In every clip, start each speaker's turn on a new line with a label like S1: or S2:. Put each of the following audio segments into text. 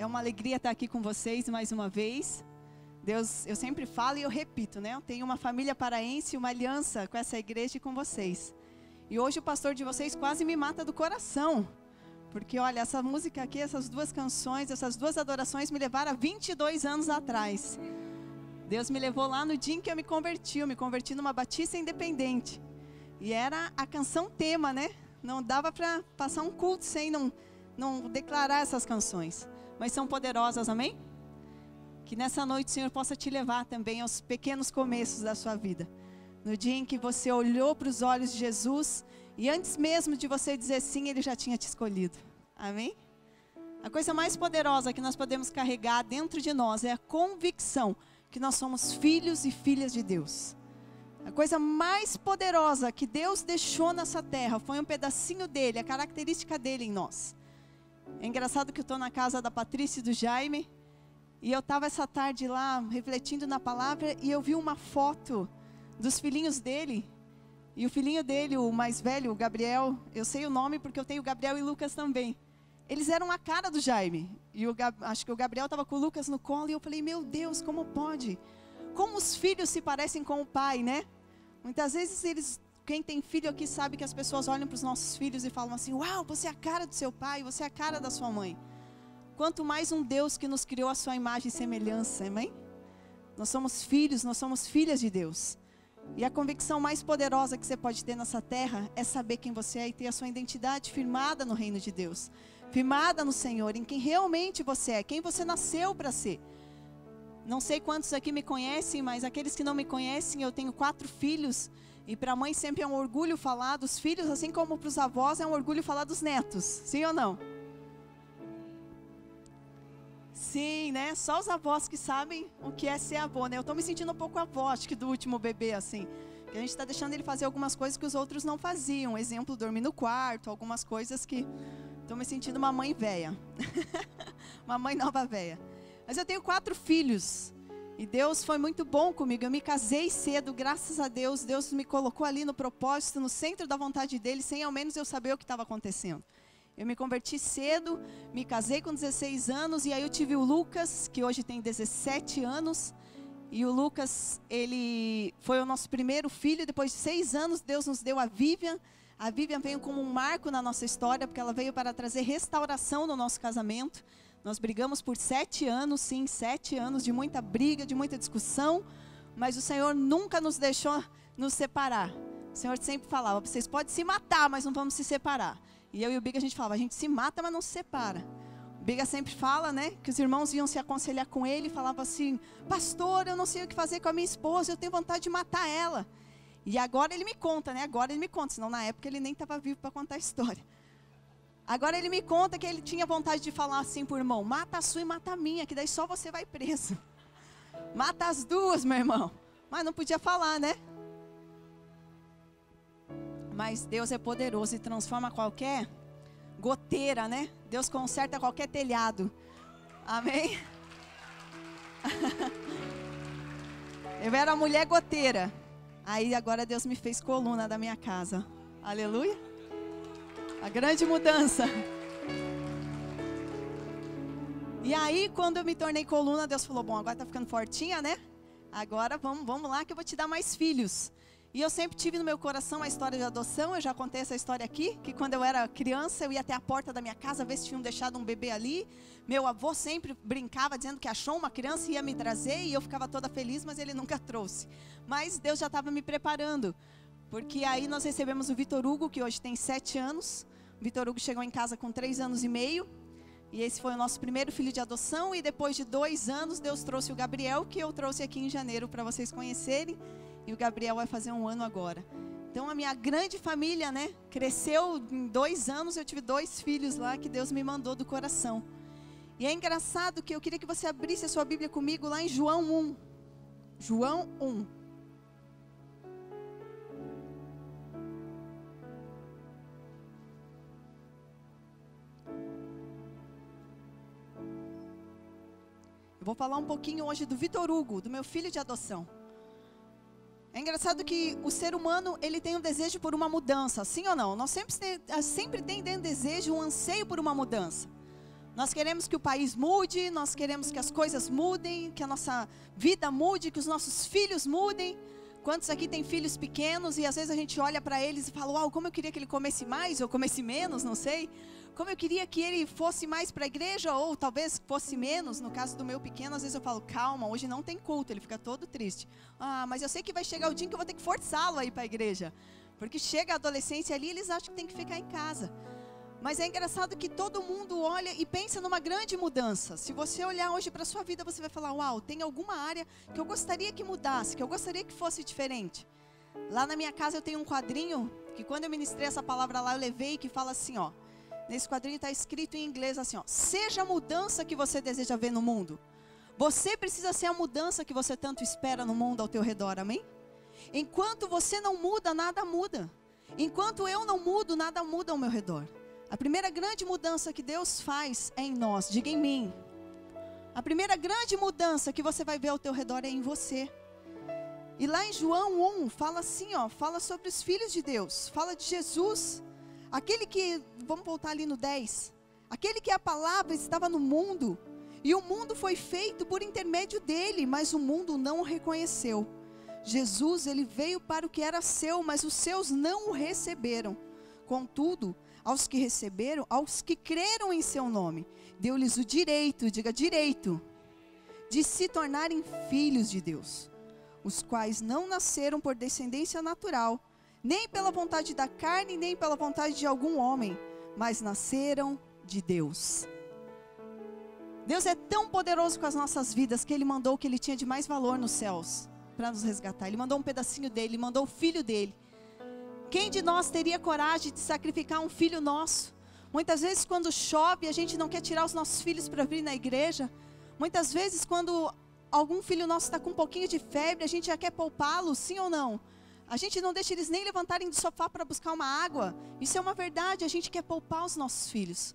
S1: uma alegria estar aqui com vocês mais uma vez. Deus, eu sempre falo e eu repito, né? Eu tenho uma família paraense, uma aliança com essa igreja e com vocês. E hoje o pastor de vocês quase me mata do coração. Porque olha, essa música aqui, essas duas canções, essas duas adorações me levaram a 22 anos atrás. Deus me levou lá no dia em que eu me converti numa batista independente. E era a canção tema, né? Não dava para passar um culto sem não declarar essas canções. Mas são poderosas, amém? Que nessa noite o Senhor possa te levar também aos pequenos começos da sua vida. No dia em que você olhou para os olhos de Jesus e antes mesmo de você dizer sim, Ele já tinha te escolhido. Amém? A coisa mais poderosa que nós podemos carregar dentro de nós é a convicção que nós somos filhos e filhas de Deus. A coisa mais poderosa que Deus deixou nessa terra foi um pedacinho dele, a característica dele em nós. É engraçado que eu estou na casa da Patrícia e do Jaime, e eu estava essa tarde lá, refletindo na palavra, e eu vi uma foto dos filhinhos dele, e o filhinho dele, o mais velho, o Gabriel, eu sei o nome porque eu tenho o Gabriel e o Lucas também. Eles eram a cara do Jaime, e acho que o Gabriel estava com o Lucas no colo, e eu falei, meu Deus, como pode? Como os filhos se parecem com o pai, né? Muitas vezes quem tem filho aqui sabe que as pessoas olham para os nossos filhos e falam assim, uau, você é a cara do seu pai, você é a cara da sua mãe. Quanto mais um Deus que nos criou a sua imagem e semelhança, amém? Nós somos filhos, nós somos filhas de Deus. E a convicção mais poderosa que você pode ter nessa terra é saber quem você é e ter a sua identidade firmada no reino de Deus. Firmada no Senhor, em quem realmente você é, quem você nasceu para ser. Não sei quantos aqui me conhecem, mas aqueles que não me conhecem, eu tenho 4 filhos. E para a mãe sempre é um orgulho falar dos filhos, assim como para os avós é um orgulho falar dos netos. Sim ou não? Sim, né? Só os avós que sabem o que é ser avô, né? Eu estou me sentindo um pouco avó, acho que do último bebê, assim. Que a gente está deixando ele fazer algumas coisas que os outros não faziam. Exemplo, dormir no quarto, algumas coisas que... Estou me sentindo uma mãe velha. Uma mãe nova velha. Mas eu tenho 4 filhos. E Deus foi muito bom comigo. Eu me casei cedo, graças a Deus. Deus me colocou ali no propósito, no centro da vontade dEle, sem ao menos eu saber o que estava acontecendo. Eu me converti cedo, me casei com 16 anos. E aí eu tive o Lucas, que hoje tem 17 anos. E o Lucas, ele foi o nosso primeiro filho. Depois de 6 anos, Deus nos deu a Vivian. A Vivian veio como um marco na nossa história, porque ela veio para trazer restauração no nosso casamento. Nós brigamos por 7 anos, sim, 7 anos de muita briga, de muita discussão, mas o Senhor nunca nos deixou nos separar. O Senhor sempre falava, vocês podem se matar, mas não vamos se separar. E eu e o Biga a gente falava, a gente se mata, mas não se separa. O Biga sempre fala, né, que os irmãos iam se aconselhar com ele e falavam assim, pastor, eu não sei o que fazer com a minha esposa, eu tenho vontade de matar ela. E agora ele me conta, né, agora ele me conta, senão na época ele nem estava vivo para contar a história. Agora ele me conta que ele tinha vontade de falar assim pro irmão, mata a sua e mata a minha, que daí só você vai preso. Mata as duas, meu irmão. Mas não podia falar, né? Mas Deus é poderoso e transforma qualquer goteira, né? Deus conserta qualquer telhado. Amém? Eu era a mulher goteira. Aí agora Deus me fez coluna da minha casa. Aleluia. A grande mudança. E aí, quando eu me tornei coluna, Deus falou, bom, agora tá ficando fortinha, né? Agora vamos lá que eu vou te dar mais filhos. E eu sempre tive no meu coração a história de adoção. Eu já contei essa história aqui, que quando eu era criança, eu ia até a porta da minha casa ver se tinham deixado um bebê ali. Meu avô sempre brincava dizendo que achou uma criança e ia me trazer, e eu ficava toda feliz, mas ele nunca trouxe. Mas Deus já estava me preparando. Porque aí nós recebemos o Vitor Hugo, que hoje tem 7 anos. O Vitor Hugo chegou em casa com 3 anos e meio. E esse foi o nosso primeiro filho de adoção. E depois de 2 anos, Deus trouxe o Gabriel, que eu trouxe aqui em janeiro para vocês conhecerem. E o Gabriel vai fazer 1 ano agora. Então a minha grande família, né, cresceu em 2 anos. Eu tive 2 filhos lá que Deus me mandou do coração. E é engraçado que eu queria que você abrisse a sua Bíblia comigo lá em João 1. João 1. Eu vou falar um pouquinho hoje do Vitor Hugo, do meu filho de adoção. É engraçado que o ser humano, ele tem um desejo por uma mudança, sim ou não? Nós sempre tem dentro do desejo um anseio por uma mudança. Nós queremos que o país mude, nós queremos que as coisas mudem, que a nossa vida mude, que os nossos filhos mudem. Quantos aqui têm filhos pequenos e às vezes a gente olha para eles e fala, uau, como eu queria que ele comesse mais ou comesse menos, não sei. Como eu queria que ele fosse mais para a igreja ou talvez fosse menos. No caso do meu pequeno, às vezes eu falo, calma, hoje não tem culto, ele fica todo triste. Ah, mas eu sei que vai chegar o dia em que eu vou ter que forçá-lo a ir para a igreja. Porque chega a adolescência ali, eles acham que tem que ficar em casa. Mas é engraçado que todo mundo olha e pensa numa grande mudança. Se você olhar hoje para a sua vida, você vai falar, uau, tem alguma área que eu gostaria que mudasse, que eu gostaria que fosse diferente. Lá na minha casa eu tenho um quadrinho, que quando eu ministrei essa palavra lá, eu levei, que fala assim, ó. Nesse quadrinho está escrito em inglês assim, ó. Seja a mudança que você deseja ver no mundo. Você precisa ser a mudança que você tanto espera no mundo ao teu redor, amém? Enquanto você não muda, nada muda. Enquanto eu não mudo, nada muda ao meu redor. A primeira grande mudança que Deus faz é em nós, diga em mim. A primeira grande mudança que você vai ver ao teu redor é em você. E lá em João 1, fala assim, ó, fala sobre os filhos de Deus, fala de Jesus. Aquele que, vamos voltar ali no 10, aquele que a palavra estava no mundo, e o mundo foi feito por intermédio dele, mas o mundo não o reconheceu. Jesus, ele veio para o que era seu, mas os seus não o receberam. Contudo, aos que receberam, aos que creram em seu nome, deu-lhes o direito, diga direito, de se tornarem filhos de Deus, os quais não nasceram por descendência natural, nem pela vontade da carne, nem pela vontade de algum homem, mas nasceram de Deus. Deus é tão poderoso com as nossas vidas, que Ele mandou o que Ele tinha de mais valor nos céus, para nos resgatar. Ele mandou um pedacinho dele, Ele mandou o filho dele. Quem de nós teria coragem de sacrificar um filho nosso? Muitas vezes quando chove, a gente não quer tirar os nossos filhos para vir na igreja. Muitas vezes quando algum filho nosso está com um pouquinho de febre, a gente já quer poupá-lo, sim ou não? A gente não deixa eles nem levantarem do sofá para buscar uma água. Isso é uma verdade, a gente quer poupar os nossos filhos.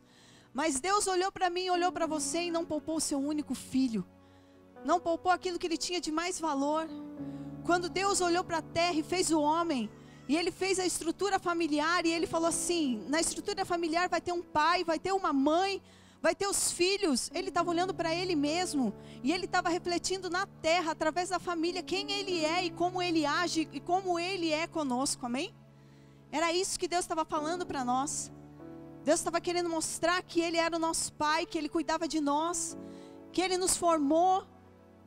S1: Mas Deus olhou para mim, olhou para você e não poupou o seu único filho. Não poupou aquilo que ele tinha de mais valor. Quando Deus olhou para a terra e fez o homem, e Ele fez a estrutura familiar, e Ele falou assim, na estrutura familiar vai ter um pai, vai ter uma mãe, vai ter os filhos. Ele estava olhando para Ele mesmo, e Ele estava refletindo na terra, através da família, quem Ele é, e como Ele age, e como Ele é conosco, amém? Era isso que Deus estava falando para nós. Deus estava querendo mostrar que Ele era o nosso Pai, que Ele cuidava de nós, que Ele nos formou,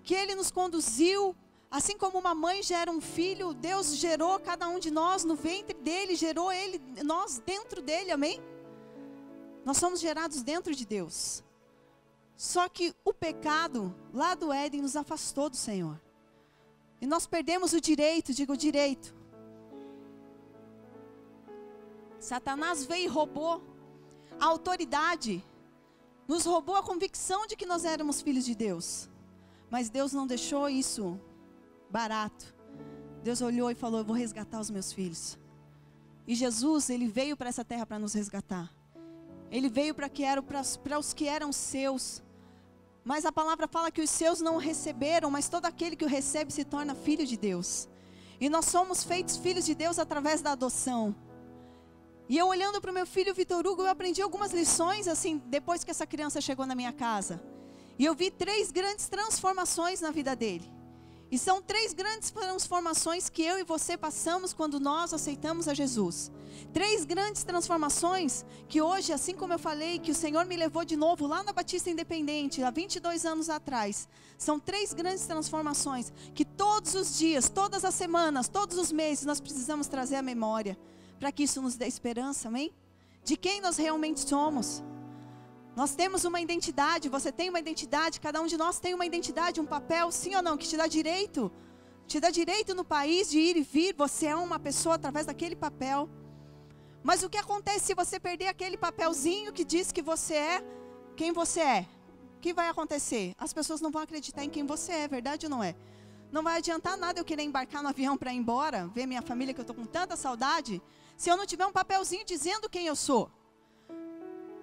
S1: que Ele nos conduziu. Assim como uma mãe gera um filho, Deus gerou cada um de nós no ventre dele, gerou ele, nós dentro dele, amém? Nós somos gerados dentro de Deus. Só que o pecado lá do Éden nos afastou do Senhor. E nós perdemos o direito, digo o direito. Satanás veio e roubou a autoridade, nos roubou a convicção de que nós éramos filhos de Deus. Mas Deus não deixou isso barato. Deus olhou e falou, eu vou resgatar os meus filhos. E Jesus, Ele veio para essa terra para nos resgatar. Ele veio para os que eram seus. Mas a palavra fala que os seus não o receberam, mas todo aquele que o recebe se torna filho de Deus. E nós somos feitos filhos de Deus através da adoção. E eu olhando para o meu filho Vitor Hugo, eu aprendi algumas lições assim, depois que essa criança chegou na minha casa. E eu vi 3 grandes transformações na vida dele. E são 3 grandes transformações que eu e você passamos quando nós aceitamos a Jesus. 3 grandes transformações que hoje, assim como eu falei, que o Senhor me levou de novo lá na Batista Independente, há 22 anos atrás. São 3 grandes transformações que todos os dias, todas as semanas, todos os meses, nós precisamos trazer à memória. Para que isso nos dê esperança, amém? De quem nós realmente somos. Nós temos uma identidade, você tem uma identidade, cada um de nós tem uma identidade, um papel, sim ou não, que te dá direito no país de ir e vir, você é uma pessoa através daquele papel. Mas o que acontece se você perder aquele papelzinho que diz que você é quem você é? O que vai acontecer? As pessoas não vão acreditar em quem você é, verdade ou não é? Não vai adiantar nada eu querer embarcar no avião para ir embora, ver minha família que eu estou com tanta saudade, se eu não tiver um papelzinho dizendo quem eu sou.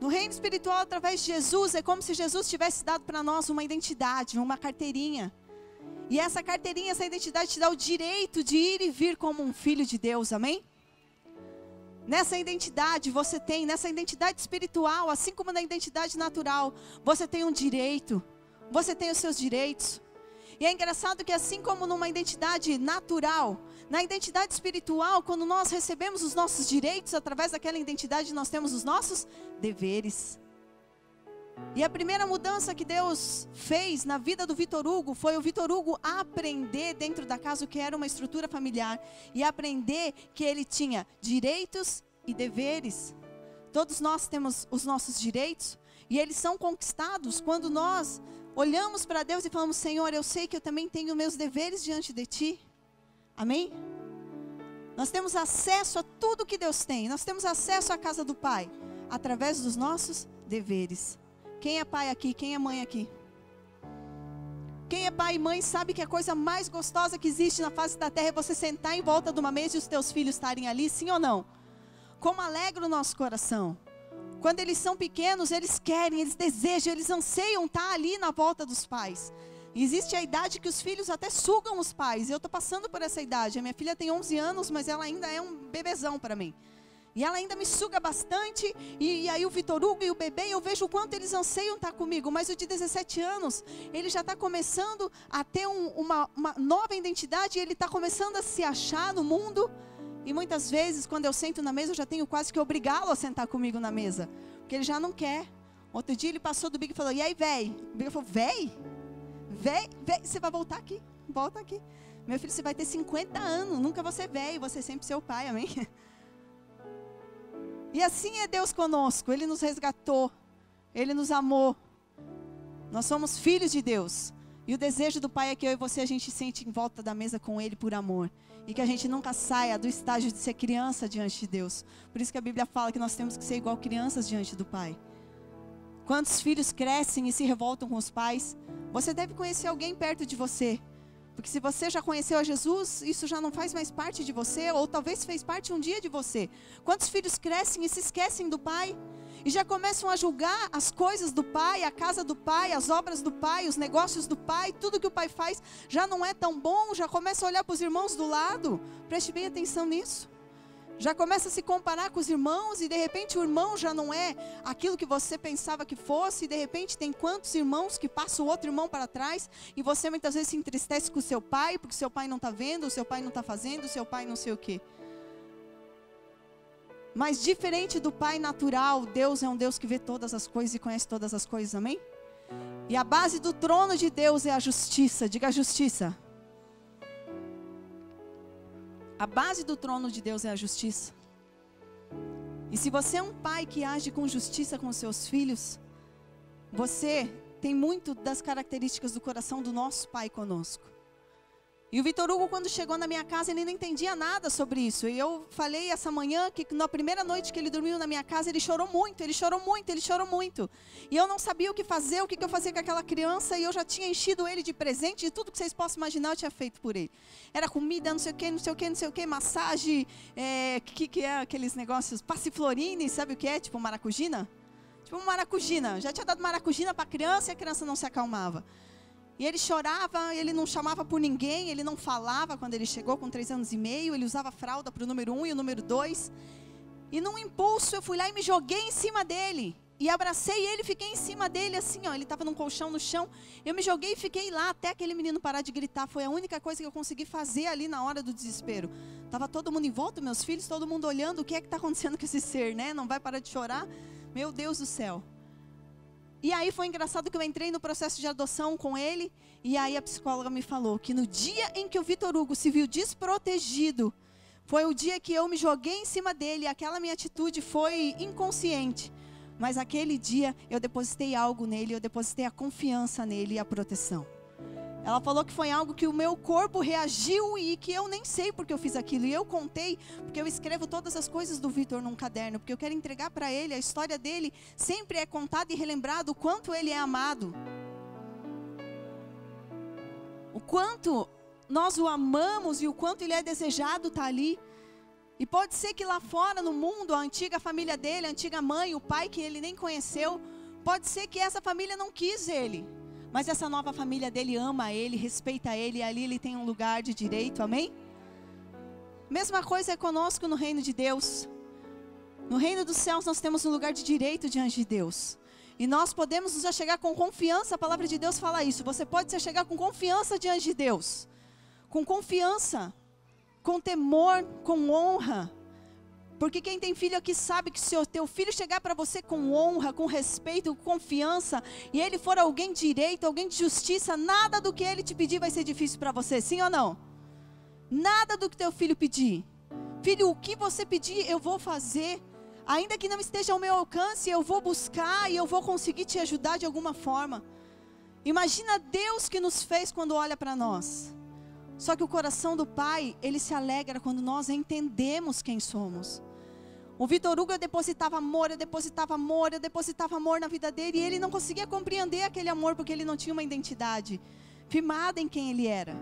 S1: No reino espiritual, através de Jesus, é como se Jesus tivesse dado para nós uma identidade, uma carteirinha. E essa carteirinha, essa identidade te dá o direito de ir e vir como um filho de Deus, amém? Nessa identidade você tem, nessa identidade espiritual, assim como na identidade natural, você tem um direito, você tem os seus direitos. E é engraçado que assim como numa identidade natural, na identidade espiritual, quando nós recebemos os nossos direitos, através daquela identidade nós temos os nossos deveres. E a primeira mudança que Deus fez na vida do Vitor Hugo foi o Vitor Hugo aprender dentro da casa o que era uma estrutura familiar e aprender que ele tinha direitos e deveres. Todos nós temos os nossos direitos e eles são conquistados quando nós olhamos para Deus e falamos: Senhor, eu sei que eu também tenho meus deveres diante de Ti. Amém? Nós temos acesso a tudo que Deus tem. Nós temos acesso à casa do Pai através dos nossos deveres. Quem é pai aqui? Quem é mãe aqui? Quem é pai e mãe sabe que a coisa mais gostosa que existe na face da terra é você sentar em volta de uma mesa e os teus filhos estarem ali, sim ou não? Como alegra o nosso coração. Quando eles são pequenos, eles querem, eles desejam, eles anseiam estar ali na volta dos pais. E existe a idade que os filhos até sugam os pais. Eu estou passando por essa idade. A minha filha tem 11 anos, mas ela ainda é um bebezão para mim. E ela ainda me suga bastante, e aí o Vitor Hugo e o bebê, eu vejo o quanto eles anseiam estar comigo. Mas o de 17 anos, ele já está começando a ter uma nova identidade, e ele está começando a se achar no mundo. E muitas vezes, quando eu sento na mesa, eu já tenho quase que obrigá-lo a sentar comigo na mesa. Porque ele já não quer. Outro dia ele passou do Big e falou: e aí, véi? O Big falou: véi, você vai voltar aqui, volta aqui. Meu filho, você vai ter 50 anos, nunca vou ser velho, você é sempre seu pai, amém? E assim é Deus conosco, Ele nos resgatou, Ele nos amou. Nós somos filhos de Deus. E o desejo do Pai é que eu e você, a gente sente em volta da mesa com Ele por amor. E que a gente nunca saia do estágio de ser criança diante de Deus. Por isso que a Bíblia fala que nós temos que ser igual crianças diante do Pai. Quantos filhos crescem e se revoltam com os pais? Você deve conhecer alguém perto de você. Porque se você já conheceu a Jesus, isso já não faz mais parte de você, ou talvez fez parte um dia de você. Quantos filhos crescem e se esquecem do Pai? E já começam a julgar as coisas do Pai, a casa do Pai, as obras do Pai, os negócios do Pai, tudo que o Pai faz já não é tão bom, já começa a olhar para os irmãos do lado. Preste bem atenção nisso. Já começa a se comparar com os irmãos e de repente o irmão já não é aquilo que você pensava que fosse. E de repente tem quantos irmãos que passam o outro irmão para trás e você muitas vezes se entristece com o seu pai, porque o seu pai não está vendo, o seu pai não está fazendo, o seu pai não sei o quê. Mas diferente do Pai natural, Deus é um Deus que vê todas as coisas e conhece todas as coisas, amém? E a base do trono de Deus é a justiça, diga justiça. A base do trono de Deus é a justiça. E se você é um pai que age com justiça com os seus filhos, você tem muito das características do coração do nosso Pai conosco. E o Vitor Hugo, quando chegou na minha casa, ele não entendia nada sobre isso. E eu falei essa manhã que na primeira noite que ele dormiu na minha casa, ele chorou muito, ele chorou muito, ele chorou muito. E eu não sabia o que fazer, o que eu fazia com aquela criança, e eu já tinha enchido ele de presente, de tudo que vocês possam imaginar, eu tinha feito por ele. Era comida, não sei o que, não sei o que, não sei o que, massagem, que é aqueles negócios, passiflorine, sabe o que é? Tipo maracujina? Tipo maracujina. Já tinha dado maracujina para a criança e a criança não se acalmava. E ele chorava, ele não chamava por ninguém, ele não falava quando ele chegou com 3 anos e meio, ele usava fralda para o número 1 e o número 2. E num impulso eu fui lá e me joguei em cima dele. E abracei ele, fiquei em cima dele assim, ó, ele estava num colchão no chão. Eu me joguei e fiquei lá até aquele menino parar de gritar. Foi a única coisa que eu consegui fazer ali na hora do desespero. Estava todo mundo em volta, meus filhos, todo mundo olhando, o que é que está acontecendo com esse ser, né? Não vai parar de chorar? Meu Deus do céu. E aí foi engraçado que eu entrei no processo de adoção com ele, e aí a psicóloga me falou que no dia em que o Vitor Hugo se viu desprotegido, foi o dia que eu me joguei em cima dele, e aquela minha atitude foi inconsciente. Mas aquele dia eu depositei algo nele, eu depositei a confiança nele e a proteção. Ela falou que foi algo que o meu corpo reagiu e que eu nem sei porque eu fiz aquilo. E eu contei, porque eu escrevo todas as coisas do Vitor num caderno, porque eu quero entregar para ele, a história dele sempre é contada e relembrado o quanto ele é amado. O quanto nós o amamos e o quanto ele é desejado estar ali. E pode ser que lá fora no mundo, a antiga família dele, a antiga mãe, o pai que ele nem conheceu, pode ser que essa família não quis ele. Mas essa nova família dele ama ele, respeita ele, e ali ele tem um lugar de direito, amém? Mesma coisa é conosco no reino de Deus. No reino dos céus nós temos um lugar de direito diante de Deus. E nós podemos nos achegar com confiança, a palavra de Deus fala isso. Você pode se achegar com confiança diante de Deus. Com confiança, com temor, com honra. Porque quem tem filho aqui sabe que se o teu filho chegar para você com honra, com respeito, com confiança, e ele for alguém de direito, alguém de justiça, nada do que ele te pedir vai ser difícil para você, sim ou não? Nada do que teu filho pedir. Filho, o que você pedir, eu vou fazer. Ainda que não esteja ao meu alcance, eu vou buscar e eu vou conseguir te ajudar de alguma forma. Imagina Deus que nos fez quando olha para nós. Só que o coração do Pai, ele se alegra quando nós entendemos quem somos. O Vitor Hugo, eu depositava amor na vida dele, e ele não conseguia compreender aquele amor, porque ele não tinha uma identidade firmada em quem ele era.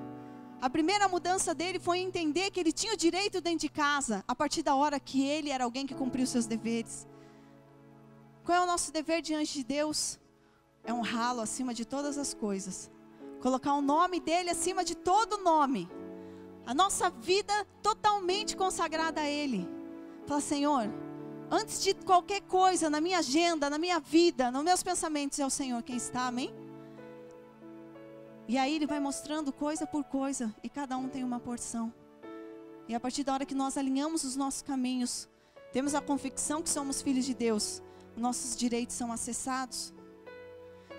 S1: A primeira mudança dele foi entender que ele tinha o direito dentro de casa, a partir da hora que ele era alguém que cumpriu os seus deveres. Qual é o nosso dever diante de Deus? É honrá-lo acima de todas as coisas. Colocar o nome dele acima de todo nome. A nossa vida totalmente consagrada a ele. Fala, Senhor, antes de qualquer coisa na minha agenda, na minha vida, nos meus pensamentos, é o Senhor quem está, amém? E aí ele vai mostrando coisa por coisa, e cada um tem uma porção. E a partir da hora que nós alinhamos os nossos caminhos, temos a convicção que somos filhos de Deus, nossos direitos são acessados.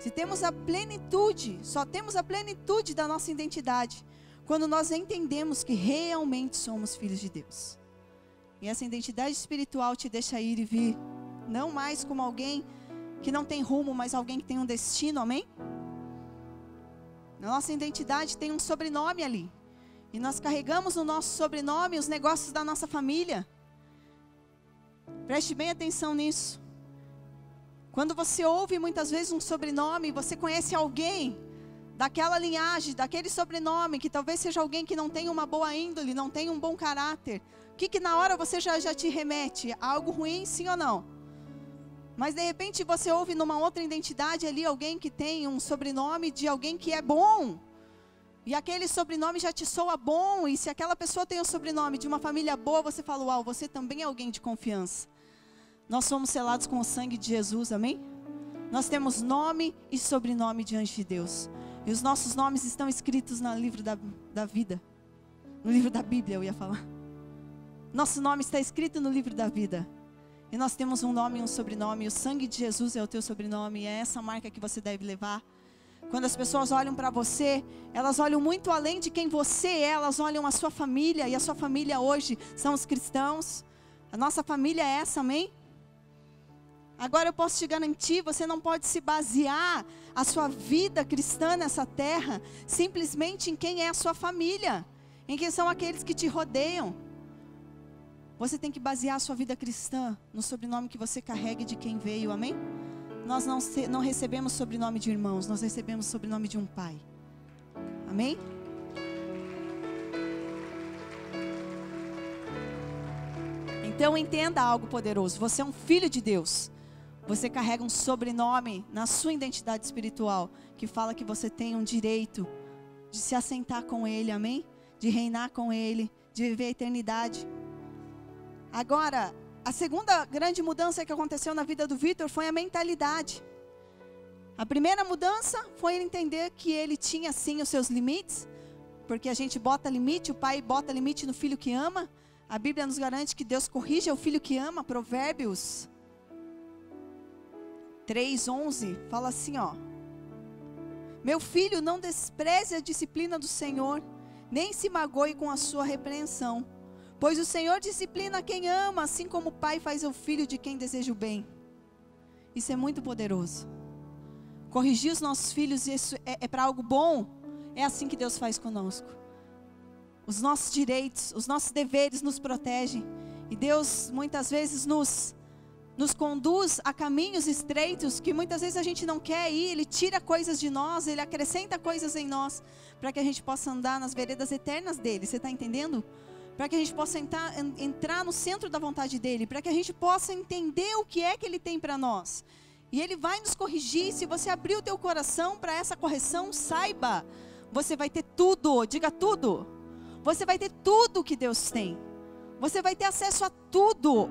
S1: Se temos a plenitude, só temos a plenitude da nossa identidade, quando nós entendemos que realmente somos filhos de Deus. E essa identidade espiritual te deixa ir e vir, não mais como alguém que não tem rumo, mas alguém que tem um destino, amém? Na nossa identidade tem um sobrenome ali. E nós carregamos no nosso sobrenome os negócios da nossa família. Preste bem atenção nisso. Quando você ouve muitas vezes um sobrenome, você conhece alguém daquela linhagem, daquele sobrenome, que talvez seja alguém que não tem uma boa índole, não tem um bom caráter. O que na hora você já te remete? A algo ruim, sim ou não? Mas de repente você ouve numa outra identidade ali alguém que tem um sobrenome de alguém que é bom. E aquele sobrenome já te soa bom. E se aquela pessoa tem o sobrenome de uma família boa, você fala, uau, você também é alguém de confiança. Nós somos selados com o sangue de Jesus, amém? Nós temos nome e sobrenome diante de Deus. E os nossos nomes estão escritos no livro da vida. No livro da Bíblia, eu ia falar. Nosso nome está escrito no livro da vida. E nós temos um nome e um sobrenome. E o sangue de Jesus é o teu sobrenome. E é essa marca que você deve levar. Quando as pessoas olham para você, elas olham muito além de quem você é. Elas olham a sua família. E a sua família hoje são os cristãos. A nossa família é essa, amém? Agora eu posso te garantir, você não pode se basear a sua vida cristã nessa terra simplesmente em quem é a sua família, em quem são aqueles que te rodeiam. Você tem que basear a sua vida cristã no sobrenome que você carrega e de quem veio, amém? Nós não recebemos sobrenome de irmãos, nós recebemos sobrenome de um pai, amém? Então entenda algo poderoso, você é um filho de Deus. Você carrega um sobrenome na sua identidade espiritual, que fala que você tem um direito de se assentar com Ele, amém? De reinar com Ele, de viver a eternidade. Agora, a segunda grande mudança que aconteceu na vida do Vitor foi a mentalidade. A primeira mudança foi ele entender que ele tinha sim os seus limites, porque a gente bota limite, o pai bota limite no filho que ama. A Bíblia nos garante que Deus corrige o filho que ama, Provérbios 3:11, fala assim, ó. Meu filho, não despreze a disciplina do Senhor, nem se magoe com a sua repreensão. Pois o Senhor disciplina quem ama, assim como o pai faz ao filho de quem deseja o bem. Isso é muito poderoso. Corrigir os nossos filhos, isso é para algo bom. É assim que Deus faz conosco. Os nossos direitos, os nossos deveres nos protegem. E Deus muitas vezes nos conduz a caminhos estreitos que muitas vezes a gente não quer ir. Ele tira coisas de nós, Ele acrescenta coisas em nós, para que a gente possa andar nas veredas eternas dEle. Você está entendendo? Para que a gente possa entrar no centro da vontade dEle, para que a gente possa entender o que é que Ele tem para nós. E Ele vai nos corrigir. Se você abrir o teu coração para essa correção, saiba, você vai ter tudo, diga tudo. Você vai ter tudo que Deus tem. Você vai ter acesso a tudo.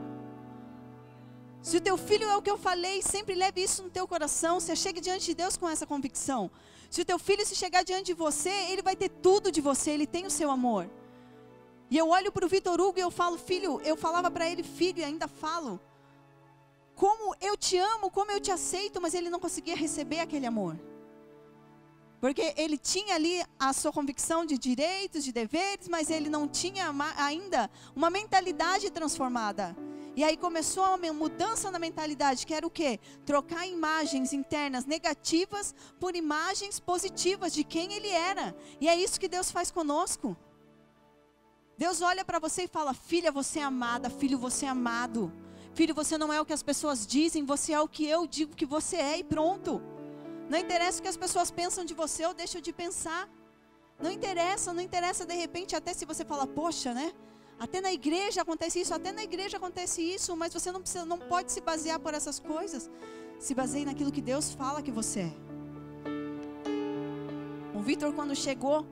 S1: Se o teu filho é o que eu falei, sempre leve isso no teu coração. Você chega diante de Deus com essa convicção. Se o teu filho se chegar diante de você, ele vai ter tudo de você, ele tem o seu amor. E eu olho para o Vitor Hugo e eu falo, filho, eu falava para ele, filho, e ainda falo, como eu te amo, como eu te aceito, mas ele não conseguia receber aquele amor. Porque ele tinha ali a sua convicção de direitos, de deveres, mas ele não tinha ainda uma mentalidade transformada. E aí começou uma mudança na mentalidade, que era o quê? Trocar imagens internas negativas por imagens positivas de quem ele era. E é isso que Deus faz conosco. Deus olha para você e fala, filha, você é amada, filho, você é amado. Filho, você não é o que as pessoas dizem, você é o que eu digo que você é e pronto. Não interessa o que as pessoas pensam de você ou deixam de pensar. Não interessa de repente até se você fala, poxa, né? Até na igreja acontece isso, mas você não pode se basear por essas coisas. Se baseie naquilo que Deus fala que você é. O Vitor, quando chegou,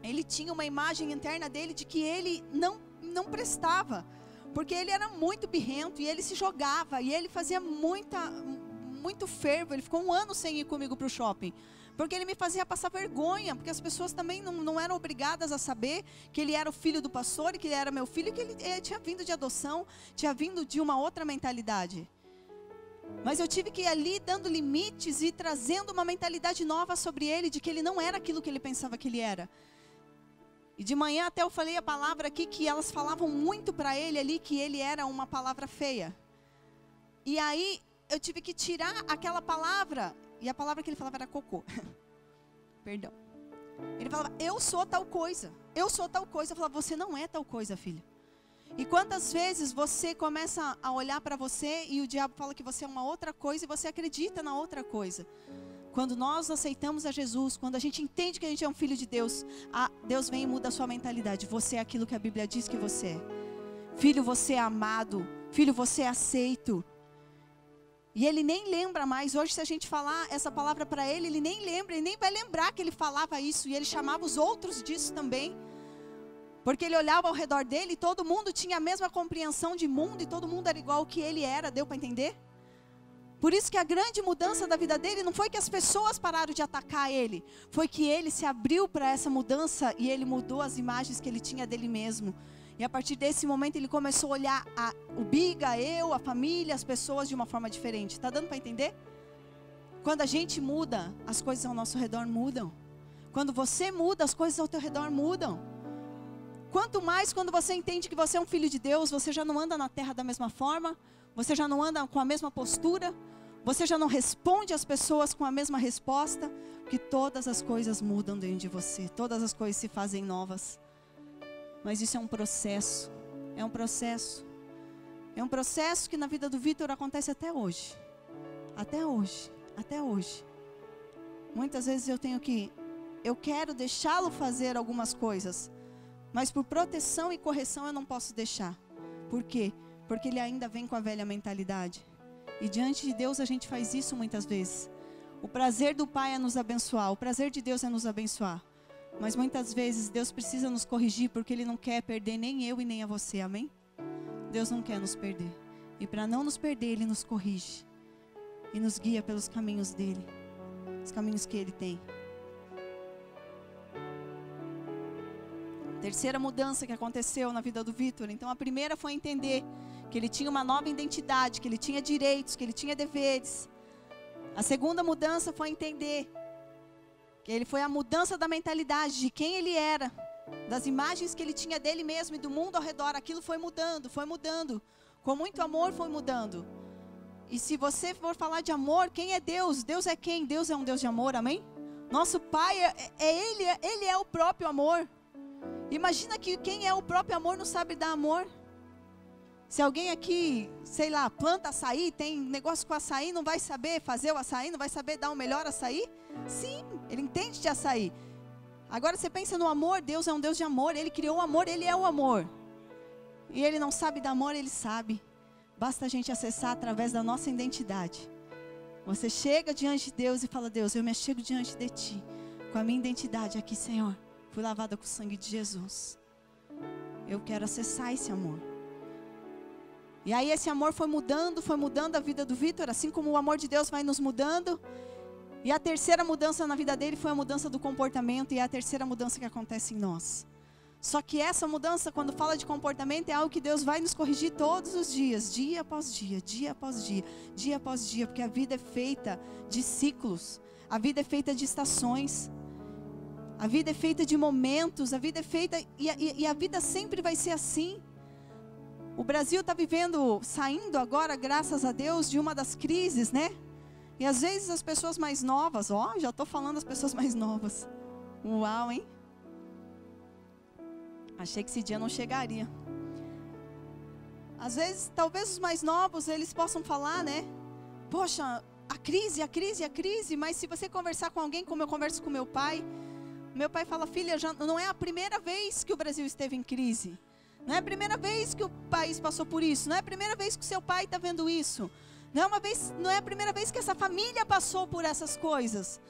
S1: ele tinha uma imagem interna dele de que ele não prestava. Porque ele era muito birrento e ele se jogava e ele fazia muito fervo. Ele ficou 1 ano sem ir comigo para o shopping. Porque ele me fazia passar vergonha, porque as pessoas também não eram obrigadas a saber que ele era o filho do pastor, e que ele era meu filho, e que ele tinha vindo de adoção, tinha vindo de uma outra mentalidade. Mas eu tive que ir ali dando limites e trazendo uma mentalidade nova sobre ele, de que ele não era aquilo que ele pensava que ele era. E de manhã até eu falei a palavra aqui, que elas falavam muito para ele ali, que ele era uma palavra feia. E aí eu tive que tirar aquela palavra. E a palavra que ele falava era cocô. Perdão. Ele falava, eu sou tal coisa. Eu sou tal coisa. Eu falava, você não é tal coisa, filho. E quantas vezes você começa a olhar para você e o diabo fala que você é uma outra coisa e você acredita na outra coisa. Quando nós aceitamos a Jesus, quando a gente entende que a gente é um filho de Deus, Deus vem e muda a sua mentalidade. Você é aquilo que a Bíblia diz que você é. Filho, você é amado. Filho, você é aceito. E ele nem lembra mais. Hoje, se a gente falar essa palavra para ele, ele nem lembra, ele nem vai lembrar que ele falava isso. E ele chamava os outros disso também. Porque ele olhava ao redor dele e todo mundo tinha a mesma compreensão de mundo e todo mundo era igual ao que ele era. Deu para entender? Por isso que a grande mudança da vida dele não foi que as pessoas pararam de atacar ele. Foi que ele se abriu para essa mudança e ele mudou as imagens que ele tinha dele mesmo. E a partir desse momento ele começou a olhar o Biga, eu, a família, as pessoas de uma forma diferente. Está dando para entender? Quando a gente muda, as coisas ao nosso redor mudam. Quando você muda, as coisas ao teu redor mudam. Quanto mais quando você entende que você é um filho de Deus, você já não anda na terra da mesma forma, você já não anda com a mesma postura, você já não responde às pessoas com a mesma resposta, porque todas as coisas mudam dentro de você, todas as coisas se fazem novas. Mas isso é um processo, é um processo. É um processo que na vida do Vitor acontece até hoje. Até hoje, até hoje. Muitas vezes eu quero deixá-lo fazer algumas coisas, mas por proteção e correção eu não posso deixar. Por quê? Porque ele ainda vem com a velha mentalidade. E diante de Deus a gente faz isso muitas vezes. O prazer do Pai é nos abençoar, o prazer de Deus é nos abençoar. Mas muitas vezes Deus precisa nos corrigir porque Ele não quer perder nem eu e nem a você, amém? Deus não quer nos perder. E para não nos perder, Ele nos corrige. E nos guia pelos caminhos dEle. Os caminhos que Ele tem. Terceira mudança que aconteceu na vida do Vitor. Então a primeira foi entender que ele tinha uma nova identidade, que ele tinha direitos, que ele tinha deveres. A segunda mudança foi entender que ele foi a mudança da mentalidade, de quem ele era, das imagens que ele tinha dele mesmo e do mundo ao redor. Aquilo foi mudando, com muito amor foi mudando. E se você for falar de amor, quem é Deus? Deus é quem? Deus é um Deus de amor, amém? Nosso Pai, Ele é o próprio amor. Imagina que quem é o próprio amor não sabe dar amor. Se alguém aqui, sei lá, planta açaí, tem negócio com açaí, não vai saber fazer o açaí, não vai saber dar o melhor açaí? Sim, ele entende de açaí. Agora você pensa no amor, Deus é um Deus de amor, Ele criou o amor, Ele é o amor. E Ele não sabe dar amor, Ele sabe. Basta a gente acessar através da nossa identidade. Você chega diante de Deus e fala, Deus, eu me achego diante de Ti, com a minha identidade aqui, Senhor. Fui lavada com o sangue de Jesus. Eu quero acessar esse amor. E aí esse amor foi mudando a vida do Vitor, assim como o amor de Deus vai nos mudando. E a terceira mudança na vida dele foi a mudança do comportamento, e é a terceira mudança que acontece em nós. Só que essa mudança, quando fala de comportamento, é algo que Deus vai nos corrigir todos os dias, dia após dia, dia após dia, dia após dia, porque a vida é feita de ciclos, a vida é feita de estações, a vida é feita de momentos, a vida é feita, e a vida sempre vai ser assim. O Brasil está saindo agora, graças a Deus, de uma das crises, né? E às vezes as pessoas mais novas, já estou falando das pessoas mais novas. Uau, hein? Achei que esse dia não chegaria. Às vezes, talvez os mais novos, eles possam falar, né? Poxa, a crise, mas se você conversar com alguém, como eu converso com meu pai fala, filha, já não é a primeira vez que o Brasil esteve em crise. Não é a primeira vez que o país passou por isso. Não é a primeira vez que o seu pai está vendo isso. Não é a primeira vez que essa família passou por essas coisas.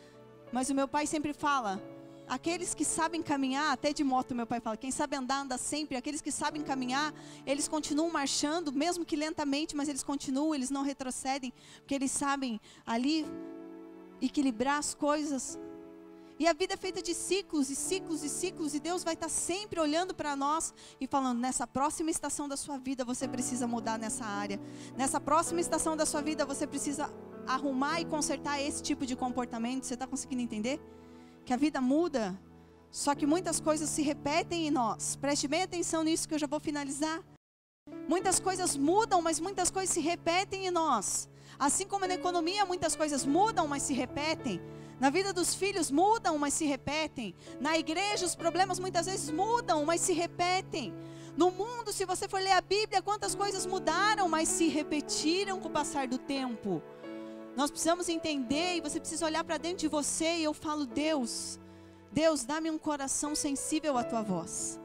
S1: Mas o meu pai sempre fala, aqueles que sabem caminhar, até de moto meu pai fala, quem sabe andar, anda sempre. Aqueles que sabem caminhar, eles continuam marchando, mesmo que lentamente, mas eles continuam, eles não retrocedem, porque eles sabem ali equilibrar as coisas. E a vida é feita de ciclos e ciclos e ciclos, e Deus vai estar sempre olhando para nós e falando, nessa próxima estação da sua vida você precisa mudar nessa área. Nessa próxima estação da sua vida você precisa arrumar e consertar esse tipo de comportamento. Você está conseguindo entender? Que a vida muda, só que muitas coisas se repetem em nós. Preste bem atenção nisso que eu já vou finalizar. Muitas coisas mudam, mas muitas coisas se repetem em nós. Assim como na economia muitas coisas mudam, mas se repetem. Na vida dos filhos mudam, mas se repetem. Na igreja os problemas muitas vezes mudam, mas se repetem. No mundo, se você for ler a Bíblia, quantas coisas mudaram, mas se repetiram com o passar do tempo. Nós precisamos entender, e você precisa olhar para dentro de você, e eu falo, Deus, dá-me um coração sensível à tua voz.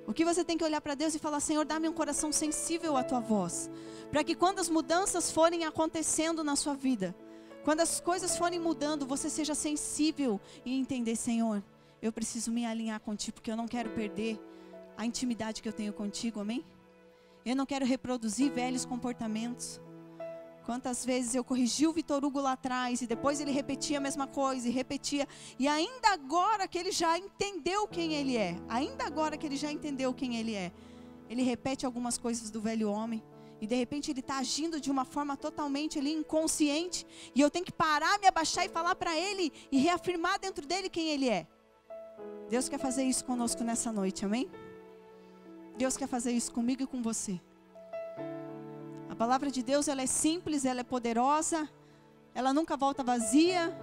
S1: O que você tem que olhar para Deus e falar, Senhor, dá-me um coração sensível à tua voz. Para que quando as mudanças forem acontecendo na sua vida, quando as coisas forem mudando, você seja sensível e entender, Senhor, eu preciso me alinhar contigo, porque eu não quero perder a intimidade que eu tenho contigo, amém? Eu não quero reproduzir velhos comportamentos. Quantas vezes eu corrigi o Vitor Hugo lá atrás, e depois ele repetia a mesma coisa, e repetia, e ainda agora que ele já entendeu quem ele é, ele repete algumas coisas do velho homem, e de repente ele está agindo de uma forma totalmente ali inconsciente, e eu tenho que parar, me abaixar e falar para ele, e reafirmar dentro dele quem ele é. Deus quer fazer isso conosco nessa noite, amém? Deus quer fazer isso comigo e com você. A palavra de Deus, ela é simples, ela é poderosa, ela nunca volta vazia.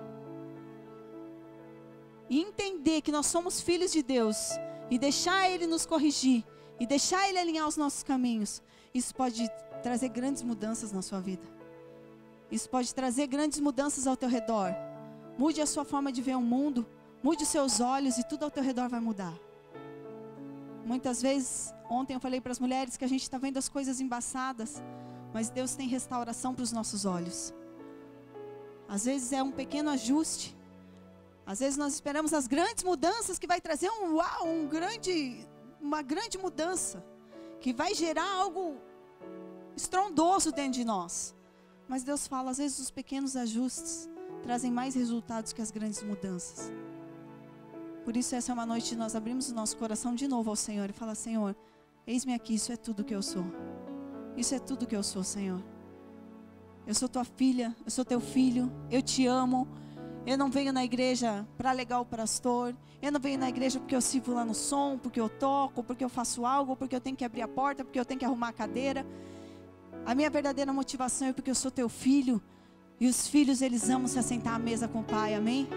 S1: E entender que nós somos filhos de Deus, e deixar Ele nos corrigir, e deixar Ele alinhar os nossos caminhos, isso pode trazer grandes mudanças na sua vida. Isso pode trazer grandes mudanças ao teu redor. Mude a sua forma de ver o mundo, mude os seus olhos, e tudo ao teu redor vai mudar. Muitas vezes, ontem eu falei para as mulheres que a gente está vendo as coisas embaçadas, mas Deus tem restauração para os nossos olhos. Às vezes é um pequeno ajuste. Às vezes nós esperamos as grandes mudanças que vai trazer uma grande mudança, que vai gerar algo estrondoso dentro de nós. Mas Deus fala, às vezes os pequenos ajustes trazem mais resultados que as grandes mudanças. Por isso essa é uma noite de nós abrimos o nosso coração de novo ao Senhor e falar, Senhor, eis-me aqui, isso é tudo que eu sou. Isso é tudo que eu sou, Senhor. Eu sou tua filha, eu sou teu filho, eu te amo. Eu não venho na igreja para alegar o pastor. Eu não venho na igreja porque eu sirvo lá no som, porque eu toco, porque eu faço algo, porque eu tenho que abrir a porta, porque eu tenho que arrumar a cadeira. A minha verdadeira motivação é porque eu sou teu filho. E os filhos, eles amam se assentar à mesa com o pai, amém?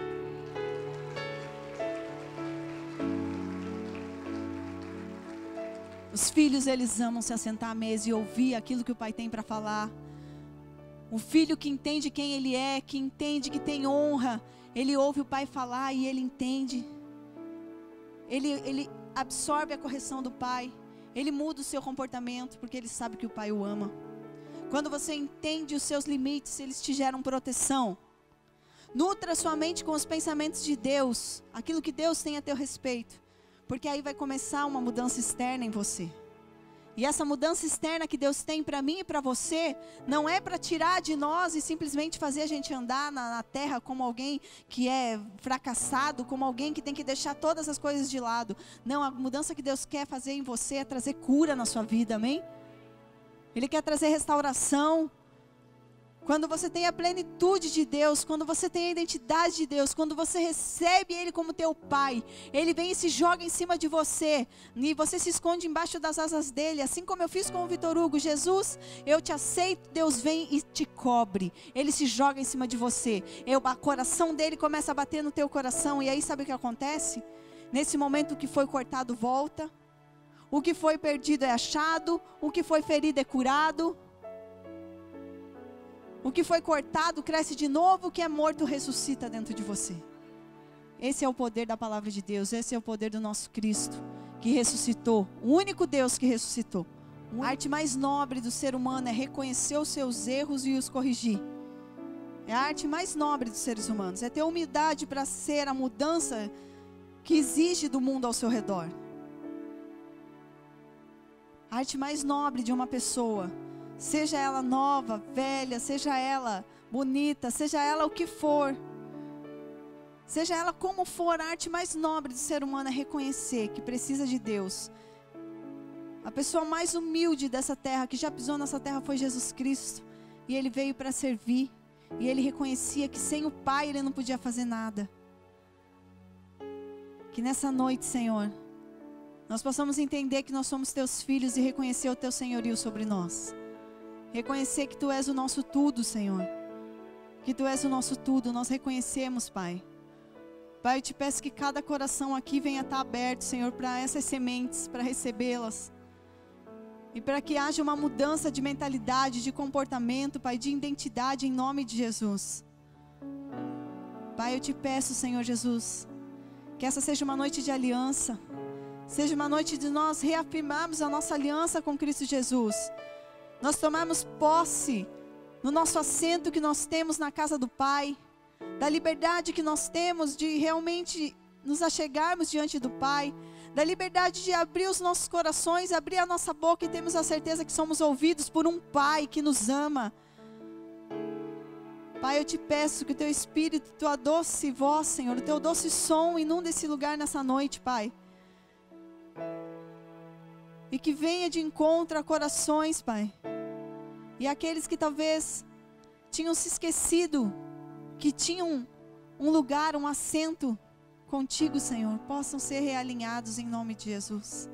S1: Os filhos, eles amam se assentar à mesa e ouvir aquilo que o pai tem para falar. O filho que entende quem ele é, que entende que tem honra, ele ouve o pai falar e ele entende. Ele absorve a correção do pai. Ele muda o seu comportamento porque ele sabe que o pai o ama. Quando você entende os seus limites, eles te geram proteção. Nutra sua mente com os pensamentos de Deus, aquilo que Deus tem a teu respeito. Porque aí vai começar uma mudança externa em você. E essa mudança externa que Deus tem para mim e para você, não é para tirar de nós e simplesmente fazer a gente andar na terra como alguém que é fracassado, como alguém que tem que deixar todas as coisas de lado. Não, a mudança que Deus quer fazer em você é trazer cura na sua vida, amém? Ele quer trazer restauração. Quando você tem a plenitude de Deus, quando você tem a identidade de Deus, quando você recebe Ele como teu Pai, Ele vem e se joga em cima de você, e você se esconde embaixo das asas dEle, assim como eu fiz com o Vitor Hugo. Jesus, eu te aceito. Deus vem e te cobre, Ele se joga em cima de você, o coração dEle começa a bater no teu coração, e aí sabe o que acontece? Nesse momento, o que foi cortado volta, o que foi perdido é achado, o que foi ferido é curado. O que foi cortado cresce de novo, o que é morto ressuscita dentro de você. Esse é o poder da palavra de Deus, esse é o poder do nosso Cristo, que ressuscitou, o único Deus que ressuscitou. A arte mais nobre do ser humano é reconhecer os seus erros e os corrigir. É a arte mais nobre dos seres humanos, é ter humildade para ser a mudança que exige do mundo ao seu redor. A arte mais nobre de uma pessoa, seja ela nova, velha, seja ela bonita, seja ela o que for, seja ela como for, a arte mais nobre do ser humano é reconhecer que precisa de Deus. A pessoa mais humilde dessa terra, que já pisou nessa terra, foi Jesus Cristo. E Ele veio para servir. E Ele reconhecia que sem o Pai Ele não podia fazer nada. Que nessa noite, Senhor, nós possamos entender que nós somos Teus filhos e reconhecer o Teu senhorio sobre nós. Reconhecer que Tu és o nosso tudo, Senhor. Que Tu és o nosso tudo, nós reconhecemos, Pai. Pai, eu te peço que cada coração aqui venha estar aberto, Senhor, para essas sementes, para recebê-las. E para que haja uma mudança de mentalidade, de comportamento, Pai, de identidade, em nome de Jesus. Pai, eu te peço, Senhor Jesus, que essa seja uma noite de aliança. Seja uma noite de nós reafirmarmos a nossa aliança com Cristo Jesus. Nós tomarmos posse no nosso assento que nós temos na casa do Pai, da liberdade que nós temos de realmente nos achegarmos diante do Pai, da liberdade de abrir os nossos corações, abrir a nossa boca e termos a certeza que somos ouvidos por um Pai que nos ama. Pai, eu te peço que o Teu Espírito, Tua doce voz, Senhor, o Teu doce som inunde esse lugar nessa noite, Pai. E que venha de encontro a corações, Pai. E aqueles que talvez tinham se esquecido, que tinham um lugar, um assento contigo, Senhor, possam ser realinhados em nome de Jesus.